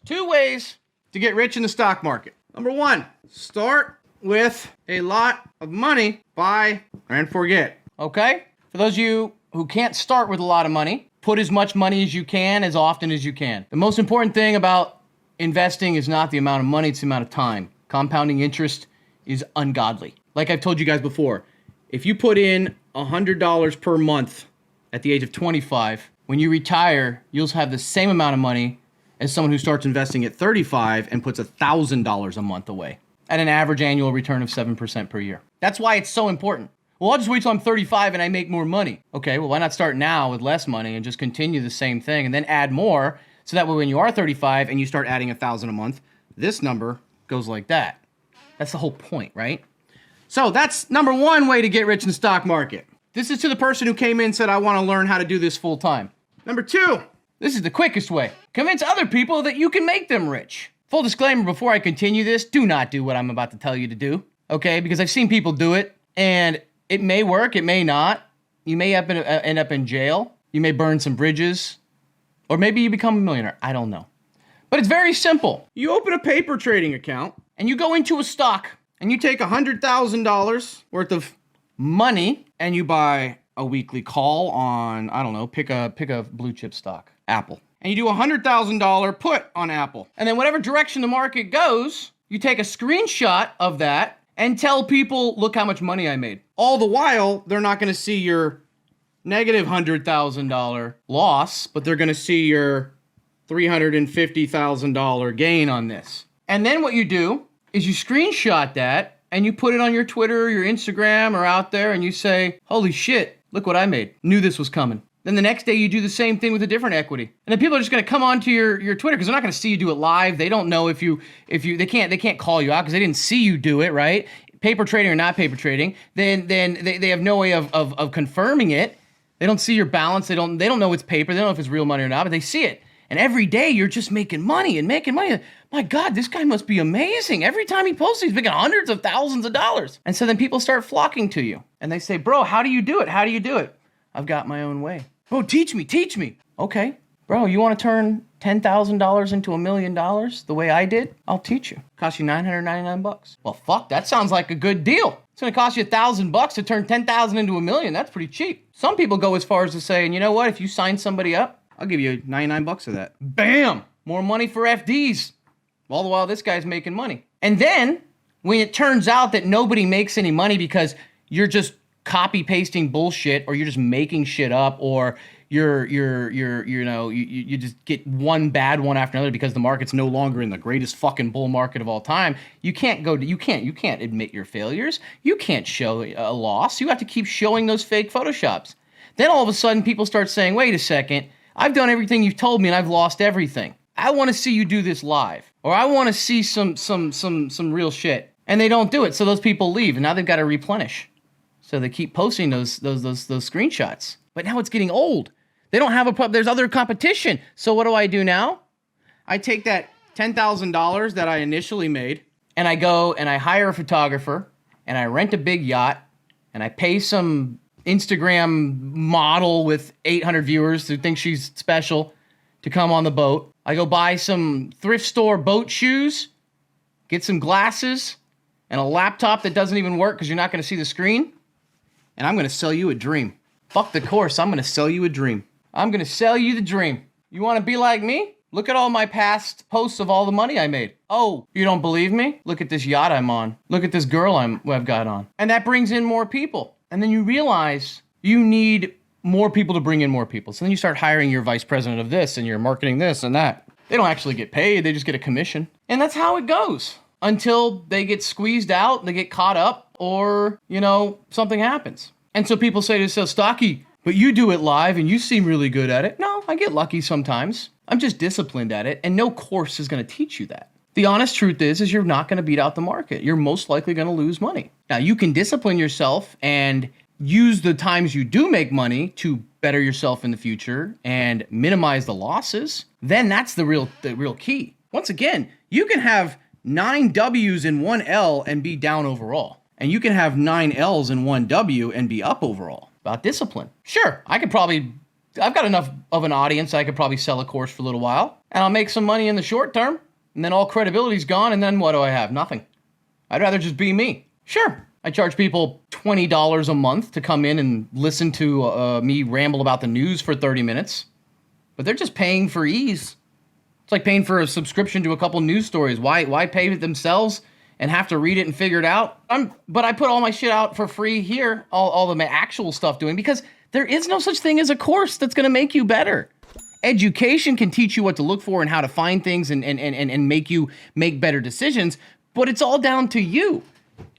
2 ways to get rich in the stock market. Number 1, start with a lot of money, buy and forget. Okay? For those of you who can't start with a lot of money, put as much money as you can, as often as you can. The most important thing about investing is not the amount of money, it's the amount of time. Compounding interest is ungodly. Like I've told you guys before, if you put in $100 per month at the age of 25, when you retire, you'll have the same amount of money as someone who starts investing at 35 and puts $1,000 a month away at an average annual return of 7% per year. That's why it's so important. Well, I'll just wait till I'm 35 and I make more money. Okay, well, why not start now with less money and just continue the same thing and then add more so that way when you are 35 and you start adding $1,000 a month, this number goes like that. That's the whole point, right? So that's number 1 way to get rich in the stock market. This is to the person who came in and said, I want to learn how to do this full time. Number 2, this is the quickest way. Convince other people that you can make them rich. Full disclaimer before I continue this, do not do what I'm about to tell you to do, okay? Because I've seen people do it and it may work, it may not. You may end up in jail. You may burn some bridges. Or maybe you become a millionaire. I don't know. But it's very simple. You open a paper trading account and you go into a stock and you take $100,000 worth of money and you buy a weekly call on, I don't know, pick a blue chip stock, Apple. And you do a $100,000 put on Apple. And then whatever direction the market goes, you take a screenshot of that and tell people, look how much money I made. All the while, they're not going to see your negative $100,000 loss, but they're going to see your $350,000 gain on this. And then what you do is you screenshot that and you put it on your Twitter or your Instagram or out there and you say, holy shit, look what I made. Knew this was coming. Then the next day you do the same thing with a different equity. And then people are just going to come onto your Twitter because they're not going to see you do it live. They don't know if they can't call you out because they didn't see you do it, right? Paper trading or not paper trading. Then they have no way of confirming it. They don't see your balance. They don't know it's paper. They don't know if it's real money or not, but they see it. And every day you're just making money and making money. My God, this guy must be amazing. Every time he posts, he's making hundreds of thousands of dollars. And so then people start flocking to you. And they say, bro, how do you do it? How do you do it? I've got my own way. Oh, teach me. Okay. Bro, you want to turn $10,000 into $1 million the way I did? I'll teach you. Cost you $999. Well, fuck, that sounds like a good deal. It's going to cost you $1,000 to turn 10,000 into $1 million. That's pretty cheap. Some people go as far as to say, and you know what? If you sign somebody up, I'll give you $99 of that. Bam! More money for FDs. All the while this guy's making money. And then when it turns out that nobody makes any money because you're just copy pasting bullshit or you're just making shit up or you just get one bad one after another because the market's no longer in the greatest fucking bull market of all time. You can't admit your failures. You can't show a loss. You have to keep showing those fake photoshops. Then all of a sudden people start saying, wait a second, I've done everything you've told me and I've lost everything. I want to see you do this live, or I want to see some real shit. And they don't do it. So those people leave and now they've got to replenish. So they keep posting those screenshots. But now it's getting old. They don't have there's other competition. So what do I do now? I take that $10,000 that I initially made and I go and I hire a photographer and I rent a big yacht and I pay some Instagram model with 800 viewers who think she's special to come on the boat. I go buy some thrift store boat shoes, get some glasses and a laptop that doesn't even work because you're not going to see the screen. And I'm going to sell you a dream. Fuck the course. I'm going to sell you a dream. I'm going to sell you the dream. You want to be like me? Look at all my past posts of all the money I made. Oh, you don't believe me? Look at this yacht I'm on. Look at this girl I've got on. And that brings in more people. And then you realize you need more people to bring in more people. So then you start hiring your vice president of this and your marketing this and that. They don't actually get paid. They just get a commission. And that's how it goes until they get squeezed out, they get caught up, or, something happens. And so people say to themselves, Stocky, but you do it live and you seem really good at it. No, I get lucky sometimes. I'm just disciplined at it, and no course is going to teach you that. The honest truth is you're not going to beat out the market. You're most likely going to lose money. Now, you can discipline yourself and use the times you do make money to better yourself in the future and minimize the losses. Then that's the real key. Once again, you can have 9 W's and 1 L and be down overall. And you can have 9 L's and 1 W and be up overall. About discipline. Sure, I could probably I've got enough of an audience I could probably sell a course for a little while, and I'll make some money in the short term, and then all credibility's gone, and then what do I have? Nothing. I'd rather just be me. Sure, I charge people $20 a month to come in and listen to me ramble about the news for 30 minutes, but they're just paying for ease. It's like paying for a subscription to a couple news stories. Why pay it themselves and have to read it and figure it out? But I put all my shit out for free here, all the actual stuff doing, because there is no such thing as a course that's going to make you better. Education can teach you what to look for and how to find things and make you make better decisions, but it's all down to you.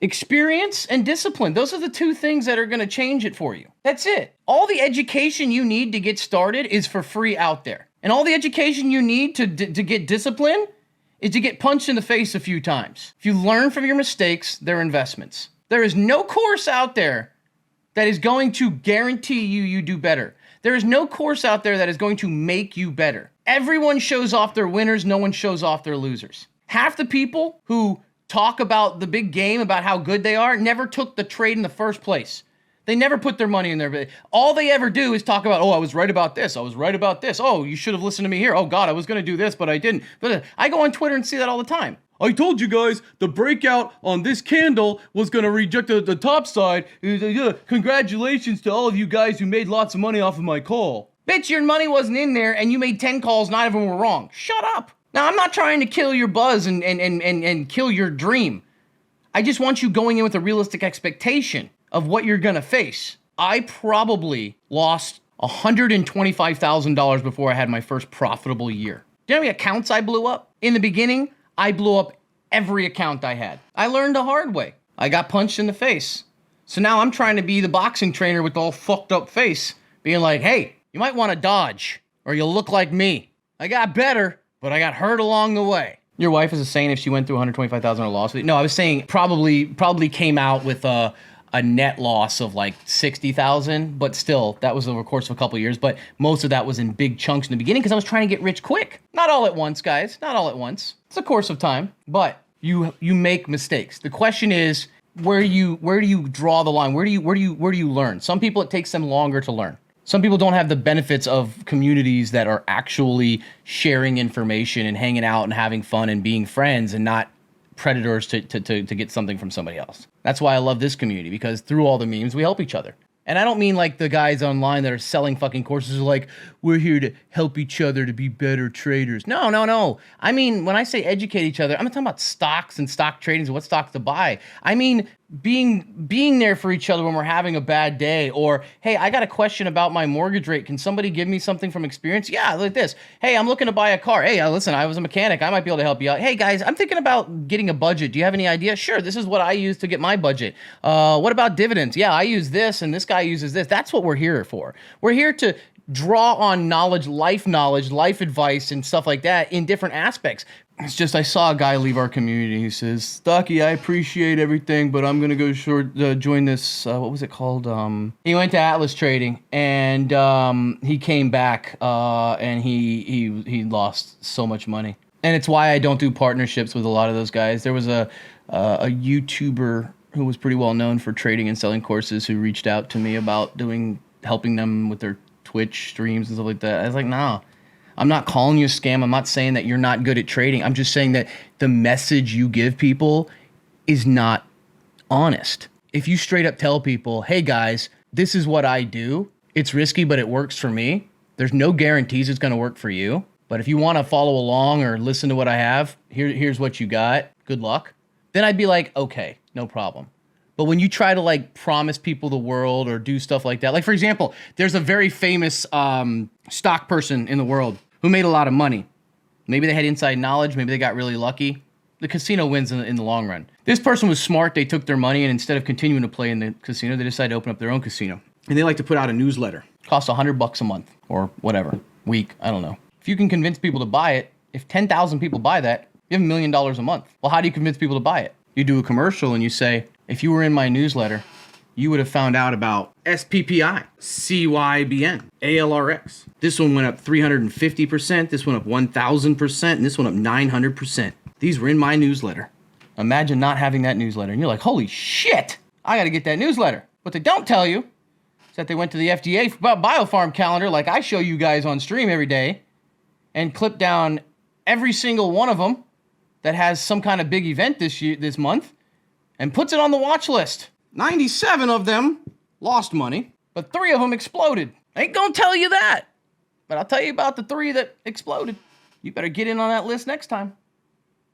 Experience and discipline. Those are the two things that are going to change it for you. That's it. All the education you need to get started is for free out there. And all the education you need to get discipline is to get punched in the face a few times. If you learn from your mistakes, they're investments. There is no course out there that is going to guarantee you do better. There is no course out there that is going to make you better. Everyone shows off their winners. No one shows off their losers. Half the people who talk about the big game, about how good they are, never took the trade in the first place. They never put their money in there. All they ever do is talk about, oh, I was right about this. I was right about this. Oh, you should have listened to me here. Oh, God, I was going to do this, but I didn't. But I go on Twitter and see that all the time. I told you guys the breakout on this candle was going to reject the top side. Congratulations to all of you guys who made lots of money off of my call. Bitch, your money wasn't in there and you made 10 calls. 9 of them were wrong. Shut up. Now, I'm not trying to kill your buzz and kill your dream. I just want you going in with a realistic expectation of what you're going to face. I probably lost $125,000 before I had my first profitable year. Do you know how many accounts I blew up? In the beginning, I blew up every account I had. I learned the hard way. I got punched in the face. So now I'm trying to be the boxing trainer with the all fucked up face, being like, hey, you might want to dodge or you'll look like me. I got better, but I got hurt along the way. Your wife is saying if she went through $125,000 loss. No, I was saying probably came out with a net loss of like $60,000, but still, that was over the course of a couple of years. But most of that was in big chunks in the beginning because I was trying to get rich quick. Not all at once, guys. Not all at once. It's a course of time, but you make mistakes. The question is, where do you draw the line? Where do you learn? Some people, it takes them longer to learn. Some people don't have the benefits of communities that are actually sharing information and hanging out and having fun and being friends and not predators to get something from somebody else. That's why I love this community, because through all the memes, we help each other. And I don't mean like the guys online that are selling fucking courses are like, we're here to help each other to be better traders. No. I mean, when I say educate each other, I'm not talking about stocks and stock tradings and what stocks to buy. I mean, being there for each other when we're having a bad day, or, hey, I got a question about my mortgage rate. Can somebody give me something from experience? Yeah, like this. Hey, I'm looking to buy a car. Hey, listen, I was a mechanic. I might be able to help you out. Hey, guys, I'm thinking about getting a budget. Do you have any idea? Sure, this is what I use to get my budget. What about dividends? Yeah, I use this, and this guy uses this. That's what we're here for. We're here to draw on knowledge, life advice, and stuff like that in different aspects. It's just, I saw a guy leave our community. He says, Stocky, I appreciate everything, but I'm going to go join this, what was it called? He went to Atlas Trading, and he came back, and he lost so much money. And it's why I don't do partnerships with a lot of those guys. There was a YouTuber who was pretty well known for trading and selling courses who reached out to me about helping them with their Twitch streams and stuff like that. I was like, no. I'm not calling you a scam. I'm not saying that you're not good at trading. I'm just saying that the message you give people is not honest. If you straight up tell people, hey guys, this is what I do. It's risky, but it works for me. There's no guarantees it's going to work for you. But if you want to follow along or listen to what I have, here's what you got. Good luck. Then I'd be like, okay, no problem. But when you try to like promise people the world or do stuff like that, like for example, there's a very famous stock person in the world who made a lot of money. Maybe they had inside knowledge. Maybe they got really lucky. The casino wins in the long run. This person was smart. They took their money and instead of continuing to play in the casino, they decided to open up their own casino. And they like to put out a newsletter. Costs $100 a month or whatever, week. I don't know. If you can convince people to buy it, if 10,000 people buy that, you have $1 million a month. Well, how do you convince people to buy it? You do a commercial and you say, if you were in my newsletter, you would have found out about SPPI, CYBN, ALRX. This one went up 350%, this one up 1,000%, and this one up 900%. These were in my newsletter. Imagine not having that newsletter. And you're like, holy shit, I got to get that newsletter. What they don't tell you is that they went to the FDA biofarm calendar like I show you guys on stream every day and clip down every single one of them that has some kind of big event this month and puts it on the watch list. 97 of them lost money, but 3 of them exploded. I ain't gonna tell you that, but I'll tell you about the 3 that exploded. You better get in on that list next time.